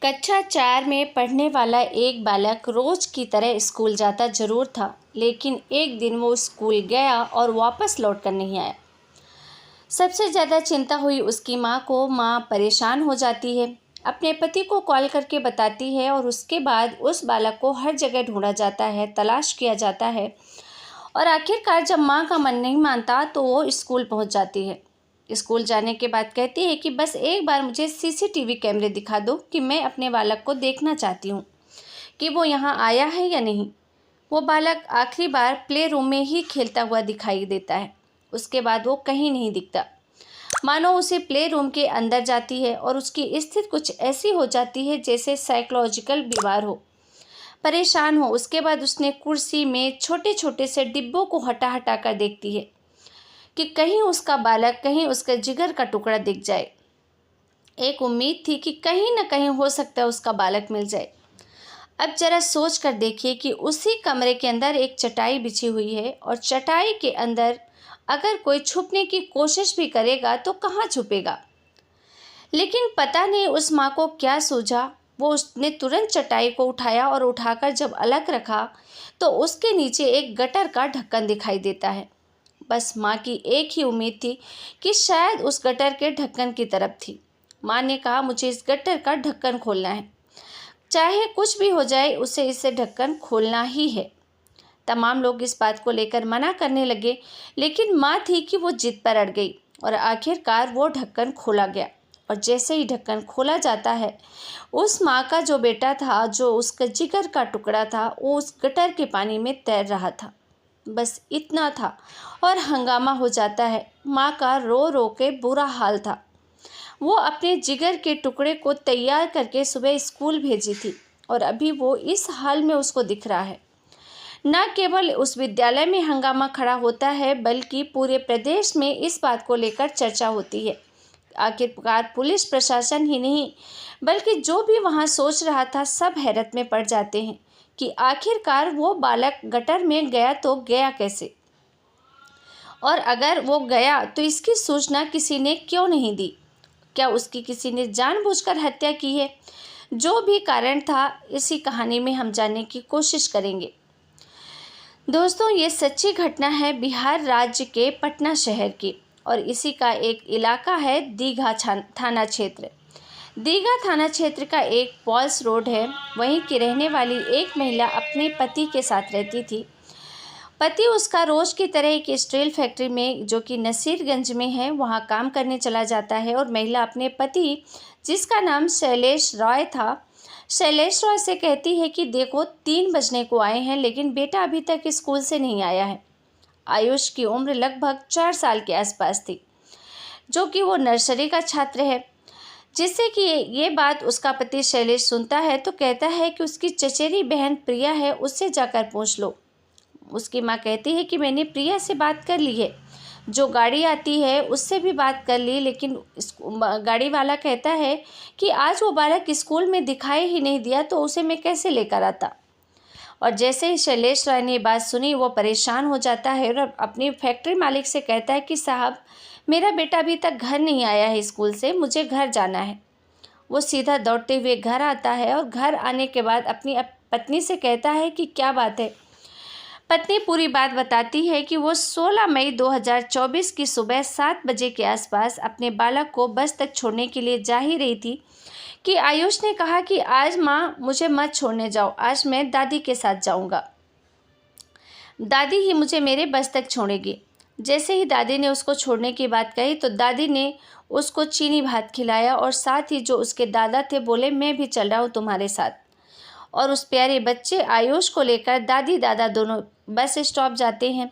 कक्षा 4 में पढ़ने वाला एक बालक रोज की तरह स्कूल जाता जरूर था, लेकिन एक दिन वो स्कूल गया और वापस लौट कर नहीं आया। सबसे ज़्यादा चिंता हुई उसकी माँ को। माँ परेशान हो जाती है, अपने पति को कॉल करके बताती है और उसके बाद उस बालक को हर जगह ढूंढा जाता है, तलाश किया जाता है और आखिरकार जब माँ का मन नहीं मानता तो वो स्कूल पहुँच जाती है। स्कूल जाने के बाद कहती है कि बस एक बार मुझे सीसीटीवी कैमरे दिखा दो कि मैं अपने बालक को देखना चाहती हूँ कि वो यहाँ आया है या नहीं। वो बालक आखिरी बार प्ले रूम में ही खेलता हुआ दिखाई देता है। उसके बाद वो कहीं नहीं दिखता। मानो उसे प्ले रूम के अंदर जाती है और उसकी स्थिति कुछ ऐसी हो जाती है जैसे साइकोलॉजिकल बीमार हो, परेशान हो। उसके बाद उसने कुर्सी में छोटे छोटे से डिब्बों को हटा हटा कर देखती है कि कहीं उसका बालक, कहीं उसका जिगर का टुकड़ा दिख जाए। एक उम्मीद थी कि कहीं ना कहीं हो सकता है उसका बालक मिल जाए। अब जरा सोच कर देखिए कि उसी कमरे के अंदर एक चटाई बिछी हुई है और चटाई के अंदर अगर कोई छुपने की कोशिश भी करेगा तो कहाँ छुपेगा। लेकिन पता नहीं उस माँ को क्या सूझा, वो उसने तुरंत चटाई को उठाया और उठाकर जब अलग रखा तो उसके नीचे एक गटर का ढक्कन दिखाई देता है। बस माँ की एक ही उम्मीद थी कि शायद उस गटर के ढक्कन की तरफ थी। माँ ने कहा, मुझे इस गटर का ढक्कन खोलना है, चाहे कुछ भी हो जाए उसे इसे ढक्कन खोलना ही है। तमाम लोग इस बात को लेकर मना करने लगे, लेकिन माँ थी कि वो जिद पर अड़ गई और आखिरकार वो ढक्कन खोला गया। और जैसे ही ढक्कन खोला जाता है, उस माँ का जो बेटा था, जो उसका जिगर का टुकड़ा था, वो उस गटर के पानी में तैर रहा था। बस इतना था और हंगामा हो जाता है। माँ का रो रो के बुरा हाल था। वो अपने जिगर के टुकड़े को तैयार करके सुबह स्कूल भेजी थी और अभी वो इस हाल में उसको दिख रहा है। न केवल उस विद्यालय में हंगामा खड़ा होता है, बल्कि पूरे प्रदेश में इस बात को लेकर चर्चा होती है। आखिरकार पुलिस प्रशासन ही नहीं, बल्कि जो भी वहाँ सोच रहा था, सब हैरत में पड़ जाते हैं कि आखिरकार वो बालक गटर में गया तो गया कैसे, और अगर वो गया तो इसकी सूचना किसी ने क्यों नहीं दी। क्या उसकी किसी ने जानबूझकर हत्या की है? जो भी कारण था, इसी कहानी में हम जानने की कोशिश करेंगे। दोस्तों, ये सच्ची घटना है बिहार राज्य के पटना शहर की और इसी का एक इलाका है दीघा थाना क्षेत्र। दीघा थाना क्षेत्र का एक पॉल्स रोड है। वहीं की रहने वाली एक महिला अपने पति के साथ रहती थी। पति उसका रोज की तरह एक स्टील फैक्ट्री में, जो कि नसीरगंज में है, वहाँ काम करने चला जाता है और महिला अपने पति, जिसका नाम शैलेश रॉय था, शैलेश रॉय से कहती है कि देखो 3 बजने को आए हैं, लेकिन बेटा अभी तक स्कूल से नहीं आया है। आयुष की उम्र लगभग 4 साल के आसपास थी, जो कि वो नर्सरी का छात्र है। जिससे कि ये बात उसका पति शैलेश सुनता है तो कहता है कि उसकी चचेरी बहन प्रिया है, उससे जाकर पूछ लो। उसकी माँ कहती है कि मैंने प्रिया से बात कर ली है, जो गाड़ी आती है उससे भी बात कर ली, लेकिन गाड़ी वाला कहता है कि आज वो बालक स्कूल में दिखाई ही नहीं दिया तो उसे मैं कैसे लेकर आता। और जैसे ही शैलेश राय ने बात सुनी, वो परेशान हो जाता है और अपनी फैक्ट्री मालिक से कहता है कि साहब, मेरा बेटा अभी तक घर नहीं आया है स्कूल से, मुझे घर जाना है। वो सीधा दौड़ते हुए घर आता है और घर आने के बाद अपनी पत्नी से कहता है कि क्या बात है। पत्नी पूरी बात बताती है कि वो 16 मई 2024 की सुबह 7 बजे के आसपास अपने बालक को बस तक छोड़ने के लिए जा ही रही थी कि आयुष ने कहा कि आज माँ मुझे मत छोड़ने जाओ, आज मैं दादी के साथ जाऊँगा, दादी ही मुझे मेरे बस तक छोड़ेगी। जैसे ही दादी ने उसको छोड़ने की बात कही तो दादी ने उसको चीनी भात खिलाया और साथ ही जो उसके दादा थे बोले, मैं भी चल रहा हूँ तुम्हारे साथ। और उस प्यारे बच्चे आयुष को लेकर दादी दादा दोनों बस स्टॉप जाते हैं।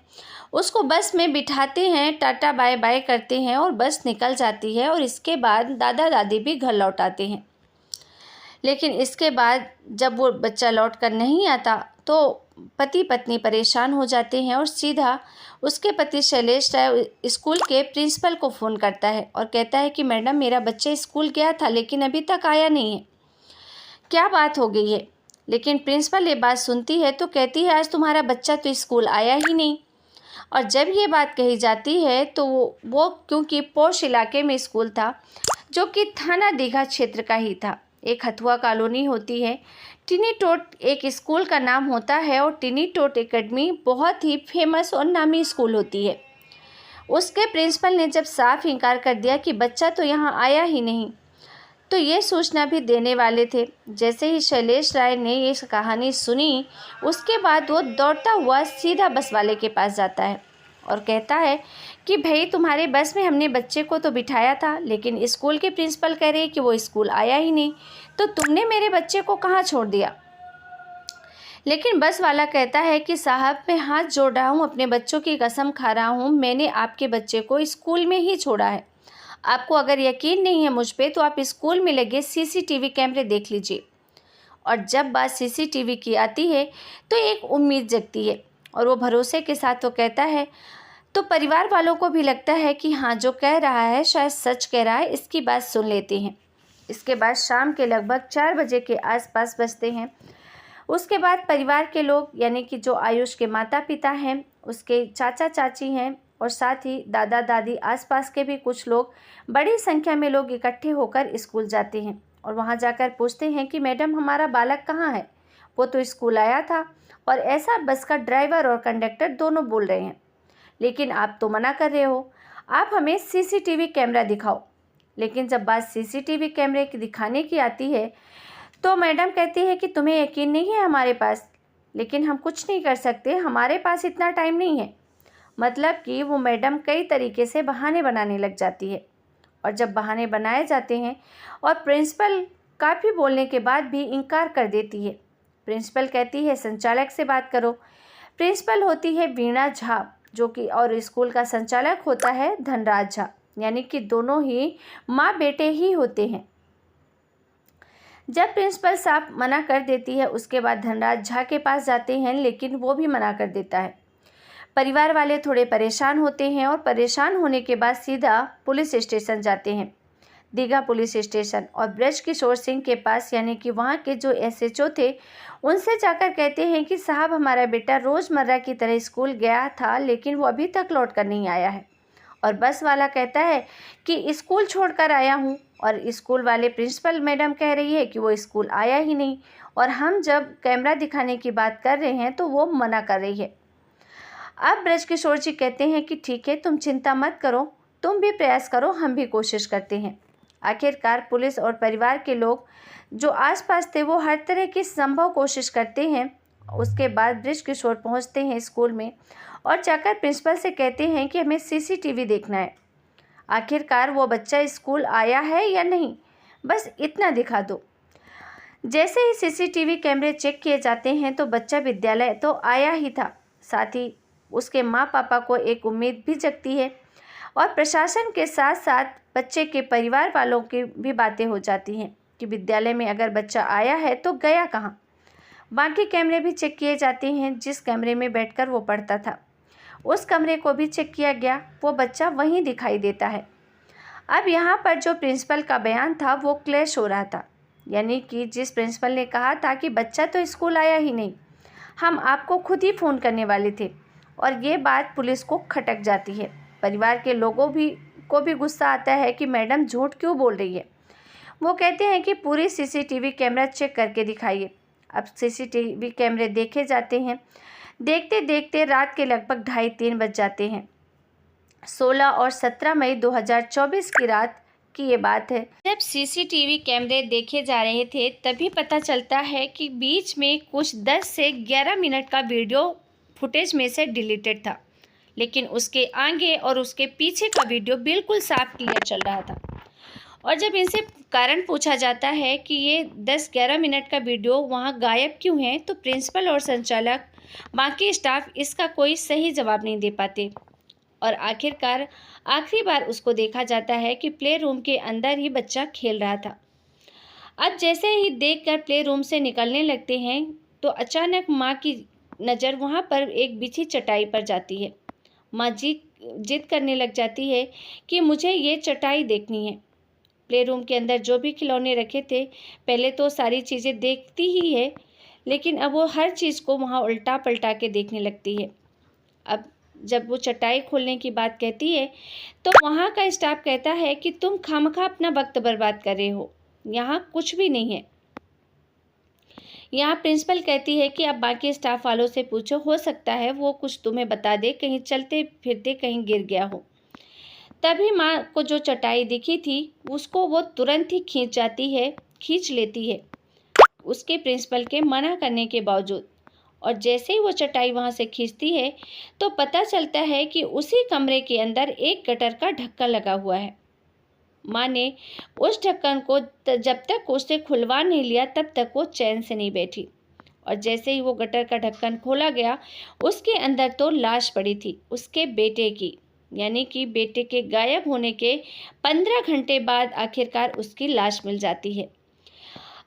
उसको बस में बिठाते हैं, टाटा बाय बाय करते हैं और बस निकल जाती है। और इसके बाद दादा दादी भी घर लौट आते हैं। लेकिन इसके बाद जब वो बच्चा लौट कर नहीं आता तो पति पत्नी परेशान हो जाते हैं और सीधा उसके पति शैलेश राय स्कूल के प्रिंसिपल को फ़ोन करता है और कहता है कि मैडम, मेरा बच्चा स्कूल गया था लेकिन अभी तक आया नहीं है, क्या बात हो गई है। लेकिन प्रिंसिपल ये बात सुनती है तो कहती है, आज तुम्हारा बच्चा तो स्कूल आया ही नहीं। और जब ये बात कही जाती है तो वो क्योंकि पौष इलाके में स्कूल था, जो कि थाना दीघा क्षेत्र का ही था, एक हथुआ कॉलोनी होती है। टिनी टोट एक स्कूल का नाम होता है और टिनी टोट एकेडमी बहुत ही फेमस और नामी स्कूल होती है। उसके प्रिंसिपल ने जब साफ इनकार कर दिया कि बच्चा तो यहाँ आया ही नहीं, तो ये सूचना भी देने वाले थे। जैसे ही शैलेश राय ने ये कहानी सुनी, उसके बाद वो दौड़ता हुआ सीधा बस वाले के पास जाता है और कहता है कि भाई तुम्हारे बस में हमने बच्चे को तो बिठाया था, लेकिन स्कूल के प्रिंसिपल कह रहे कि वो स्कूल आया ही नहीं, तो तुमने मेरे बच्चे को कहाँ छोड़ दिया। लेकिन बस वाला कहता है कि साहब मैं हाथ जोड़ रहा हूँ, अपने बच्चों की कसम खा रहा हूँ, मैंने आपके बच्चे को स्कूल में ही छोड़ा है। आपको अगर यकीन नहीं है मुझ पे तो आप स्कूल में लगे सीसीटीवी कैमरे देख लीजिए। और जब बात सीसीटीवी की आती है तो एक उम्मीद जगती है और वो भरोसे के साथ तो कहता है, तो परिवार वालों को भी लगता है कि हाँ जो कह रहा है शायद सच कह रहा है, इसकी बात सुन लेते हैं। इसके बाद शाम के लगभग 4 बजे के आसपास बजते हैं। उसके बाद परिवार के लोग यानी कि जो आयुष के माता पिता हैं, उसके चाचा चाची हैं और साथ ही दादा दादी, आसपास के भी कुछ लोग, बड़ी संख्या में लोग इकट्ठे होकर स्कूल जाते हैं और वहां जाकर पूछते हैं कि मैडम हमारा बालक कहाँ है, वो तो स्कूल आया था। और ऐसा बस का ड्राइवर और कंडक्टर दोनों बोल रहे हैं, लेकिन आप तो मना कर रहे हो, आप हमें सीसीटीवी कैमरा दिखाओ। लेकिन जब बात सीसीटीवी कैमरे की दिखाने की आती है तो मैडम कहती है कि तुम्हें यकीन नहीं है हमारे पास, लेकिन हम कुछ नहीं कर सकते, हमारे पास इतना टाइम नहीं है। मतलब कि वो मैडम कई तरीके से बहाने बनाने लग जाती है। और जब बहाने बनाए जाते हैं और प्रिंसिपल काफ़ी बोलने के बाद भी इनकार कर देती है। प्रिंसिपल कहती है संचालक से बात करो। प्रिंसिपल होती है वीणा झा जो कि, और स्कूल का संचालक होता है धनराज झा, यानी कि दोनों ही माँ बेटे ही होते हैं। जब प्रिंसिपल साहब मना कर देती है, उसके बाद धनराज झा के पास जाते हैं, लेकिन वो भी मना कर देता है। परिवार वाले थोड़े परेशान होते हैं और परेशान होने के बाद सीधा पुलिस स्टेशन जाते हैं, दीघा पुलिस स्टेशन, और ब्रज किशोर सिंह के पास यानी कि वहाँ के जो एसएचओ थे उनसे जाकर कहते हैं कि साहब हमारा बेटा रोज़मर्रा की तरह स्कूल गया था, लेकिन वो अभी तक लौट कर नहीं आया है। और बस वाला कहता है कि स्कूल छोड़कर आया हूँ, और स्कूल वाले प्रिंसिपल मैडम कह रही है कि वो स्कूल आया ही नहीं, और हम जब कैमरा दिखाने की बात कर रहे हैं तो वो मना कर रही है। अब ब्रजकिशोर जी कहते हैं कि ठीक है तुम चिंता मत करो, तुम भी प्रयास करो, हम भी कोशिश करते हैं। आखिरकार पुलिस और परिवार के लोग जो आसपास थे वो हर तरह की संभव कोशिश करते हैं। उसके बाद ब्रजकिशोर पहुंचते हैं स्कूल में और जाकर प्रिंसिपल से कहते हैं कि हमें सीसीटीवी देखना है, आखिरकार वो बच्चा स्कूल आया है या नहीं, बस इतना दिखा दो। जैसे ही सीसीटीवी कैमरे चेक किए जाते हैं तो बच्चा विद्यालय तो आया ही था, साथ ही उसके माँ पापा को एक उम्मीद भी जगती है और प्रशासन के साथ साथ बच्चे के परिवार वालों की भी बातें हो जाती हैं कि विद्यालय में अगर बच्चा आया है तो गया कहाँ। बाकी कैमरे भी चेक किए जाते हैं, जिस कमरे में बैठकर वो पढ़ता था उस कमरे को भी चेक किया गया, वो बच्चा वहीं दिखाई देता है। अब यहाँ पर जो प्रिंसिपल का बयान था वो क्लैश हो रहा था, यानी कि जिस प्रिंसिपल ने कहा था कि बच्चा तो स्कूल आया ही नहीं, हम आपको खुद ही फ़ोन करने वाले थे, और ये बात पुलिस को खटक जाती है। परिवार के लोगों को भी गुस्सा आता है कि मैडम झूठ क्यों बोल रही है। वो कहते हैं कि पूरी सीसीटीवी कैमरा चेक करके दिखाइए। अब सीसीटीवी कैमरे देखे जाते हैं, देखते देखते रात के लगभग 2:30-3 बज जाते हैं। 16 और 17 मई 2024 की रात की ये बात है। जब सीसीटीवी कैमरे देखे जा रहे थे तभी पता चलता है कि बीच में कुछ 10 से 11 मिनट का वीडियो फुटेज में से डिलीटेड था, लेकिन उसके आगे और उसके पीछे का वीडियो बिल्कुल साफ क्लियर चल रहा था। और जब इनसे कारण पूछा जाता है कि ये 10-11 मिनट का वीडियो वहाँ गायब क्यों है, तो प्रिंसिपल और संचालक, बाकी स्टाफ इसका कोई सही जवाब नहीं दे पाते। और आखिरकार आखिरी बार उसको देखा जाता है कि प्ले रूम के अंदर ही बच्चा खेल रहा था। अब जैसे ही देखकर प्ले रूम से निकलने लगते हैं तो अचानक माँ की नज़र वहाँ पर एक बिछी चटाई पर जाती है। माँ जिद करने लग जाती है कि मुझे ये चटाई देखनी है। प्ले रूम के अंदर जो भी खिलौने रखे थे पहले तो सारी चीज़ें देखती ही है, लेकिन अब वो हर चीज़ को वहाँ उल्टा पलटा के देखने लगती है। अब जब वो चटाई खोलने की बात कहती है तो वहाँ का स्टाफ कहता है कि तुम खामखा अपना वक्त बर्बाद कर रहे हो, यहाँ कुछ भी नहीं है। यहाँ प्रिंसिपल कहती है कि अब बाकी स्टाफ वालों से पूछो, हो सकता है वो कुछ तुम्हें बता दे, कहीं चलते फिरते कहीं गिर गया हो। तभी माँ को जो चटाई दिखी थी उसको वो तुरंत ही खींच लेती है उसके प्रिंसिपल के मना करने के बावजूद। और जैसे ही वो चटाई वहाँ से खींचती है तो पता चलता है कि उसी कमरे के अंदर एक गटर का ढक्कन लगा हुआ है। माँ ने उस ढक्कन को जब तक उसे खुलवा नहीं लिया तब तक वो चैन से नहीं बैठी। और जैसे ही वो गटर का ढक्कन खोला गया उसके अंदर तो लाश पड़ी थी उसके बेटे की, यानी कि बेटे के गायब होने के 15 घंटे बाद आखिरकार उसकी लाश मिल जाती है।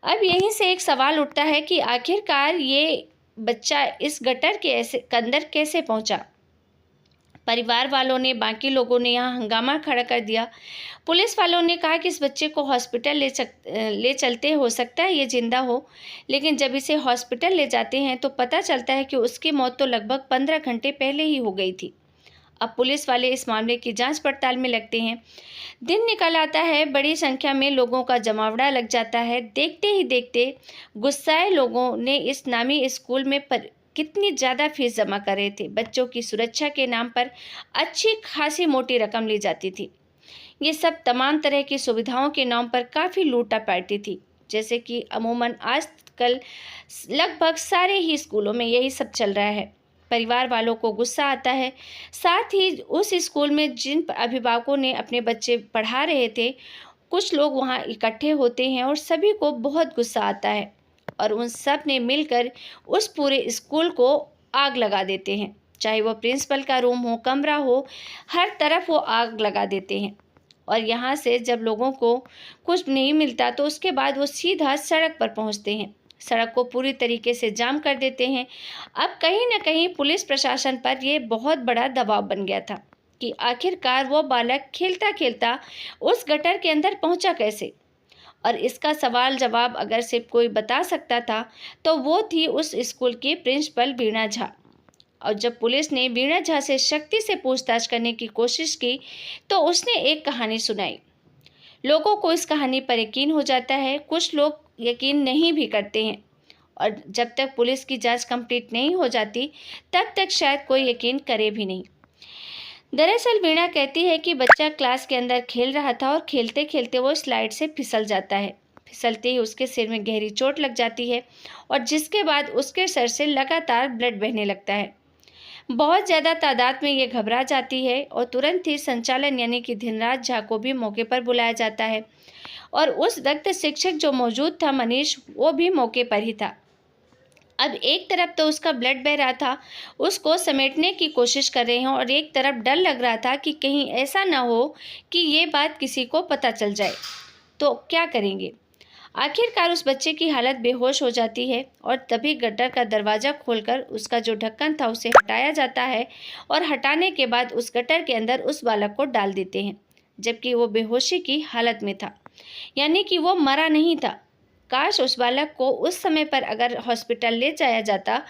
अब यहीं से एक सवाल उठता है कि आखिरकार ये बच्चा इस गटर के अंदर कैसे पहुंचा। परिवार वालों ने, बाकी लोगों ने यहाँ हंगामा खड़ा कर दिया। पुलिस वालों ने कहा कि इस बच्चे को हॉस्पिटल ले चलते, हो सकता है ये जिंदा हो। लेकिन जब इसे हॉस्पिटल ले जाते हैं तो पता चलता है कि उसकी मौत तो लगभग 15 घंटे पहले ही हो गई थी। अब पुलिस वाले इस मामले की जांच पड़ताल में लगते हैं। दिन निकल आता है, बड़ी संख्या में लोगों का जमावड़ा लग जाता है। देखते ही देखते गुस्साए लोगों ने इस नामी स्कूल में कितनी ज़्यादा फीस जमा कर रहे थे। बच्चों की सुरक्षा के नाम पर अच्छी खासी मोटी रकम ली जाती थी। ये सब तमाम तरह की सुविधाओं के नाम पर काफ़ी लूटा पाटी थी, जैसे कि अमूमन आजकल लगभग सारे ही स्कूलों में यही सब चल रहा है। परिवार वालों को गुस्सा आता है। साथ ही उस स्कूल में जिन अभिभावकों ने अपने बच्चे पढ़ा रहे थे, कुछ लोग वहाँ इकट्ठे होते हैं और सभी को बहुत गुस्सा आता है और उन सब ने मिलकर उस पूरे स्कूल को आग लगा देते हैं। चाहे वो प्रिंसिपल का रूम हो, कमरा हो, हर तरफ वो आग लगा देते हैं। और यहाँ से जब लोगों को कुछ नहीं मिलता तो उसके बाद वो सीधा सड़क पर पहुँचते हैं, सड़क को पूरी तरीके से जाम कर देते हैं। अब कहीं ना कहीं पुलिस प्रशासन पर यह बहुत बड़ा दबाव बन गया था कि आखिरकार वो बालक खेलता खेलता उस गटर के अंदर पहुंचा कैसे। और इसका सवाल जवाब अगर सिर्फ कोई बता सकता था तो वो थी उस स्कूल की प्रिंसिपल वीणा झा। और जब पुलिस ने वीणा झा से सख्ती से पूछताछ करने की कोशिश की तो उसने एक कहानी सुनाई। लोगों को इस कहानी पर यकीन हो जाता है, कुछ लोग यकीन नहीं भी करते हैं और जब तक पुलिस की जांच कंप्लीट नहीं हो जाती तब तक शायद कोई यकीन करे भी नहीं। दरअसल वीणा कहती है कि बच्चा क्लास के अंदर खेल रहा था और खेलते खेलते वो स्लाइड से फिसल जाता है। फिसलते ही उसके सिर में गहरी चोट लग जाती है और जिसके बाद उसके सर से लगातार ब्लड बहने लगता है। बहुत ज़्यादा तादाद में ये घबरा जाती है और तुरंत ही संचालन यानी कि धनराज झा को भी मौके पर बुलाया जाता है। और उस वक्त शिक्षक जो मौजूद था, मनीष, वो भी मौके पर ही था। अब एक तरफ तो उसका ब्लड बह रहा था, उसको समेटने की कोशिश कर रहे हैं, और एक तरफ डर लग रहा था कि कहीं ऐसा ना हो कि ये बात किसी को पता चल जाए तो क्या करेंगे। आखिरकार उस बच्चे की हालत बेहोश हो जाती है और तभी गटर का दरवाज़ा खोलकर उसका जो ढक्कन था उसे हटाया जाता है और हटाने के बाद उस गटर के अंदर उस बालक को डाल देते हैं, जबकि वो बेहोशी की हालत में था, यानी कि वो मरा नहीं था। काश उस बालक को उस समय पर अगर हॉस्पिटल ले जाया जाता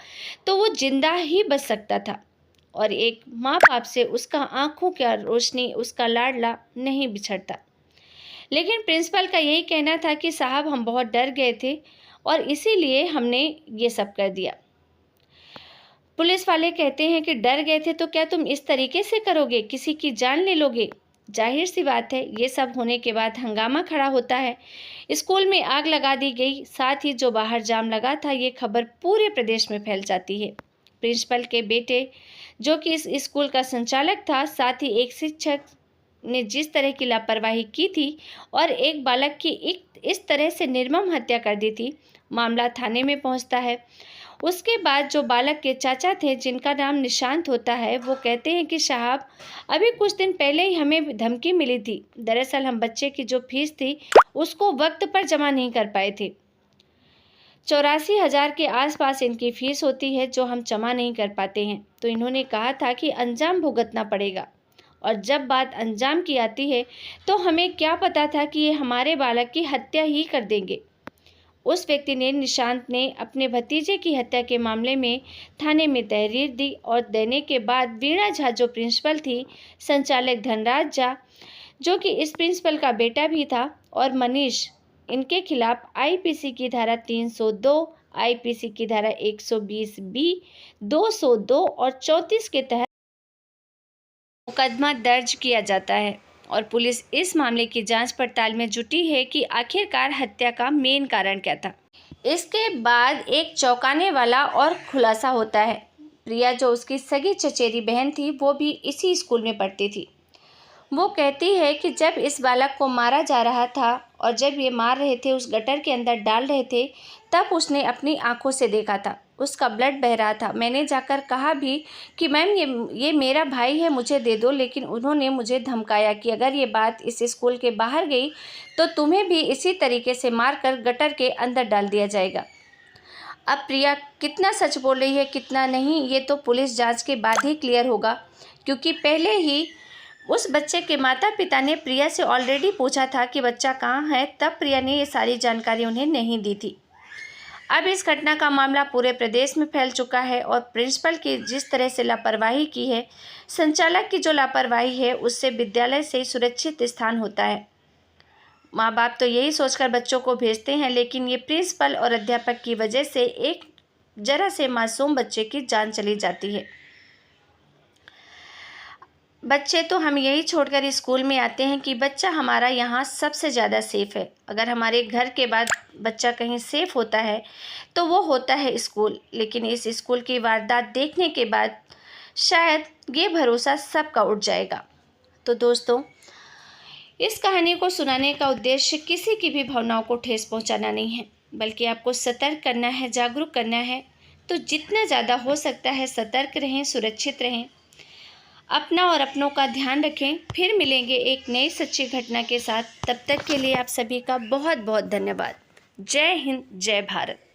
तो वो जिंदा ही बच सकता था और एक माँ बाप से उसका आंखों की रोशनी, उसका लाडला नहीं बिछड़ता। लेकिन प्रिंसिपल का यही कहना था कि साहब हम बहुत डर गए थे और इसीलिए हमने ये सब कर दिया। पुलिस वाले कहते हैं कि डर गए थे तो क्या तुम इस तरीके से करोगे, किसी की जान ले लोगे। जाहिर सी बात है, ये सब होने के बाद हंगामा खड़ा होता है। स्कूल में आग लगा दी गई, साथ ही जो बाहर जाम लगा था ये खबर पूरे प्रदेश में फैल जाती है। प्रिंसिपल के बेटे जो कि इस स्कूल का संचालक था, साथ ही एक शिक्षक ने जिस तरह की लापरवाही की थी और एक बालक की इस तरह से निर्मम हत्या कर दी थी, मामला थाने में पहुंचता है। उसके बाद जो बालक के चाचा थे, जिनका नाम निशांत होता है, वो कहते हैं कि साहब अभी कुछ दिन पहले ही हमें धमकी मिली थी। दरअसल हम बच्चे की जो फीस थी उसको वक्त पर जमा नहीं कर पाए थे। 84,000 के आसपास इनकी फीस होती है जो हम जमा नहीं कर पाते हैं। तो इन्होंने कहा था कि अंजाम भुगतना पड़ेगा। और जब बात अंजाम की आती है तो हमें क्या पता था कि ये हमारे बालक की हत्या ही कर देंगे। उस व्यक्ति ने, निशांत ने, अपने भतीजे की हत्या के मामले में थाने में तहरीर दी और देने के बाद वीणा झा जो प्रिंसिपल थी, संचालक धनराज झा जो कि इस प्रिंसिपल का बेटा भी था, और मनीष, इनके खिलाफ आईपीसी की धारा 302, आईपीसी की धारा 120 बी, 202 और 34 के तहत मुकदमा दर्ज किया जाता है और पुलिस इस मामले की जांच पड़ताल में जुटी है कि आखिरकार हत्या का मेन कारण क्या था। इसके बाद एक चौंकाने वाला और खुलासा होता है। प्रिया, जो उसकी सगी चचेरी बहन थी, वो भी इसी स्कूल में पढ़ती थी। वो कहती है कि जब इस बालक को मारा जा रहा था और जब ये मार रहे थे, उस गटर के अंदर डाल रहे थे, तब उसने अपनी आंखों से देखा था, उसका ब्लड बह रहा था। मैंने जाकर कहा भी कि मैम ये मेरा भाई है, मुझे दे दो, लेकिन उन्होंने मुझे धमकाया कि अगर ये बात इस स्कूल के बाहर गई तो तुम्हें भी इसी तरीके से मारकर गटर के अंदर डाल दिया जाएगा। अब प्रिया कितना सच बोल रही है कितना नहीं, ये तो पुलिस जांच के बाद ही क्लियर होगा, क्योंकि पहले ही उस बच्चे के माता पिता ने प्रिया से ऑलरेडी पूछा था कि बच्चा कहाँ है, तब प्रिया ने ये सारी जानकारी उन्हें नहीं दी थी। अब इस घटना का मामला पूरे प्रदेश में फैल चुका है और प्रिंसिपल की जिस तरह से लापरवाही की है, संचालक की जो लापरवाही है, उससे विद्यालय से सुरक्षित स्थान होता है। माँ बाप तो यही सोचकर बच्चों को भेजते हैं, लेकिन ये प्रिंसिपल और अध्यापक की वजह से एक जरा से मासूम बच्चे की जान चली जाती है। बच्चे तो हम यही छोड़कर स्कूल में आते हैं कि बच्चा हमारा यहाँ सबसे ज़्यादा सेफ़ है। अगर हमारे घर के बाद बच्चा कहीं सेफ़ होता है तो वो होता है स्कूल। लेकिन इस स्कूल की वारदात देखने के बाद शायद ये भरोसा सबका उठ जाएगा। तो दोस्तों, इस कहानी को सुनाने का उद्देश्य किसी की भी भावनाओं को ठेस पहुँचाना नहीं है, बल्कि आपको सतर्क करना है, जागरूक करना है। तो जितना ज़्यादा हो सकता है सतर्क रहें, सुरक्षित रहें, अपना और अपनों का ध्यान रखें। फिर मिलेंगे एक नई सच्ची घटना के साथ। तब तक के लिए आप सभी का बहुत बहुत धन्यवाद। जय हिंद, जय भारत।